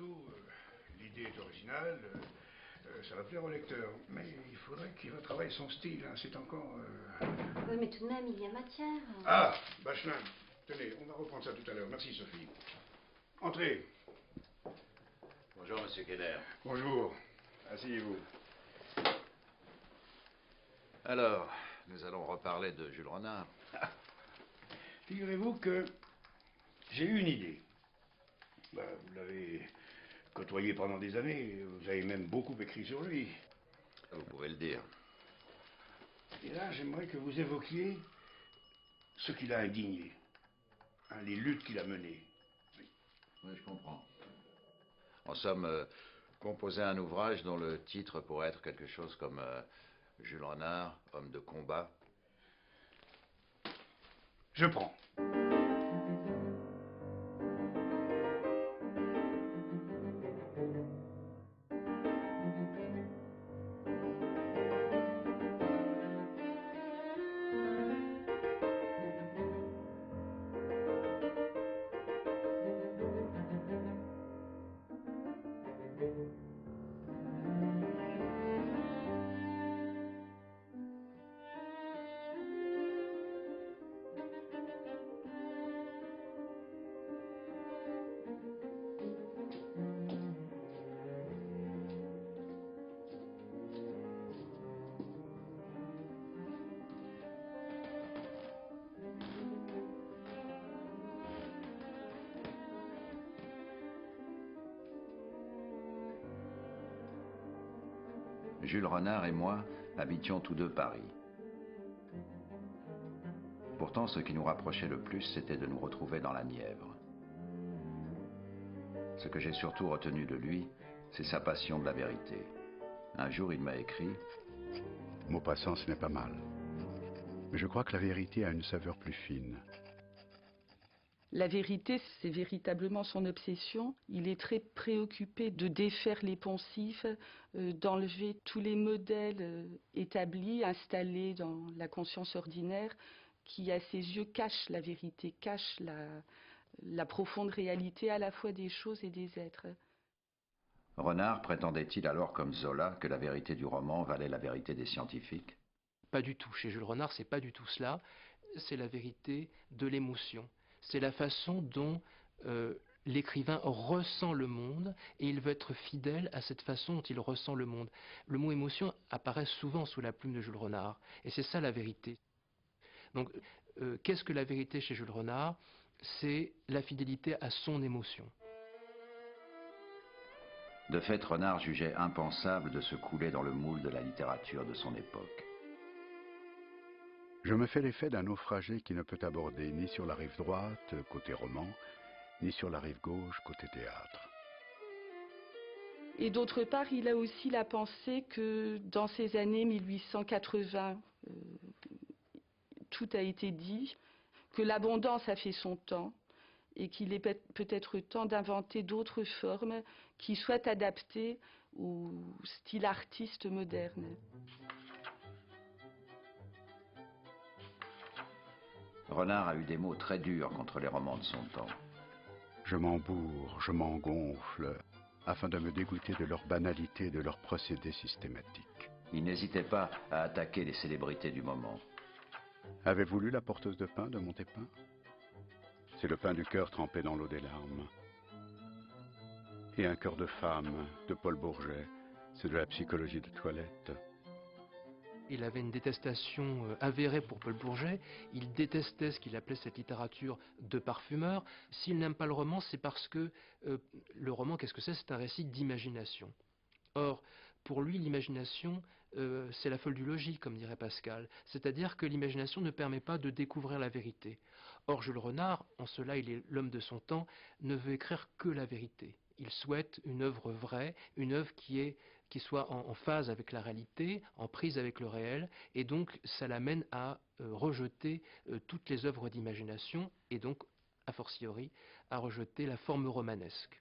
tout, l'idée est originale, ça va plaire au lecteur. Mais il faudrait qu'il retravaille son style, hein, c'est encore... Oui, mais tout de même, il y a matière. Ah, Bachelin, tenez, on va reprendre ça tout à l'heure. Merci, Sophie. Entrez. Bonjour, monsieur Keller. Bonjour. Asseyez-vous. Alors, nous allons reparler de Jules Renard. Figurez-vous que j'ai eu une idée. Vous l'avez côtoyé pendant des années, vous avez même beaucoup écrit sur lui. Vous pouvez le dire. Et là, j'aimerais que vous évoquiez ce qu'il a indigné, hein, les luttes qu'il a menées. Oui, je comprends. En somme, composer un ouvrage dont le titre pourrait être quelque chose comme Jules Renard, homme de combat. Je prends. Jules Renard et moi habitions tous deux Paris. Pourtant, ce qui nous rapprochait le plus, c'était de nous retrouver dans la Nièvre. Ce que j'ai surtout retenu de lui, c'est sa passion de la vérité. Un jour, il m'a écrit « Maupassant, ce n'est pas mal. Mais je crois que la vérité a une saveur plus fine. » La vérité, c'est véritablement son obsession. Il est très préoccupé de défaire les poncifs, d'enlever tous les modèles établis, installés dans la conscience ordinaire, qui, à ses yeux, cachent la vérité, cachent la profonde réalité à la fois des choses et des êtres. Renard prétendait-il alors, comme Zola, que la vérité du roman valait la vérité des scientifiques? Pas du tout. Chez Jules Renard, c'est pas du tout cela. C'est la vérité de l'émotion. C'est la façon dont l'écrivain ressent le monde et il veut être fidèle à cette façon dont il ressent le monde. Le mot émotion apparaît souvent sous la plume de Jules Renard et c'est ça la vérité. Donc, qu'est-ce que la vérité chez Jules Renard? C'est la fidélité à son émotion. De fait, Renard jugeait impensable de se couler dans le moule de la littérature de son époque. Je me fais l'effet d'un naufragé qui ne peut aborder ni sur la rive droite, côté roman, ni sur la rive gauche, côté théâtre. Et d'autre part, il a aussi la pensée que dans ces années 1880, tout a été dit, que l'abondance a fait son temps, et qu'il est peut-être temps d'inventer d'autres formes qui soient adaptées au style artiste moderne. Renard a eu des mots très durs contre les romans de son temps. Je m'embourre, je m'engonfle, afin de me dégoûter de leur banalité et de leur procédé systématique. Il n'hésitait pas à attaquer les célébrités du moment. Avez-vous lu La porteuse de pain de Montépin? C'est le pain du cœur trempé dans l'eau des larmes. Et Un cœur de femme de Paul Bourget, c'est de la psychologie de toilette. Il avait une détestation avérée pour Paul Bourget. Il détestait ce qu'il appelait cette littérature de parfumeur. S'il n'aime pas le roman, c'est parce que le roman, qu'est-ce que c'est? C'est un récit d'imagination. Or, pour lui, l'imagination, c'est la folle du logis, comme dirait Pascal. C'est-à-dire que l'imagination ne permet pas de découvrir la vérité. Or, Jules Renard, en cela il est l'homme de son temps, ne veut écrire que la vérité. Il souhaite une œuvre vraie, une œuvre qui soit en phase avec la réalité, en prise avec le réel, et donc ça l'amène à rejeter toutes les œuvres d'imagination, et donc, a fortiori, à rejeter la forme romanesque.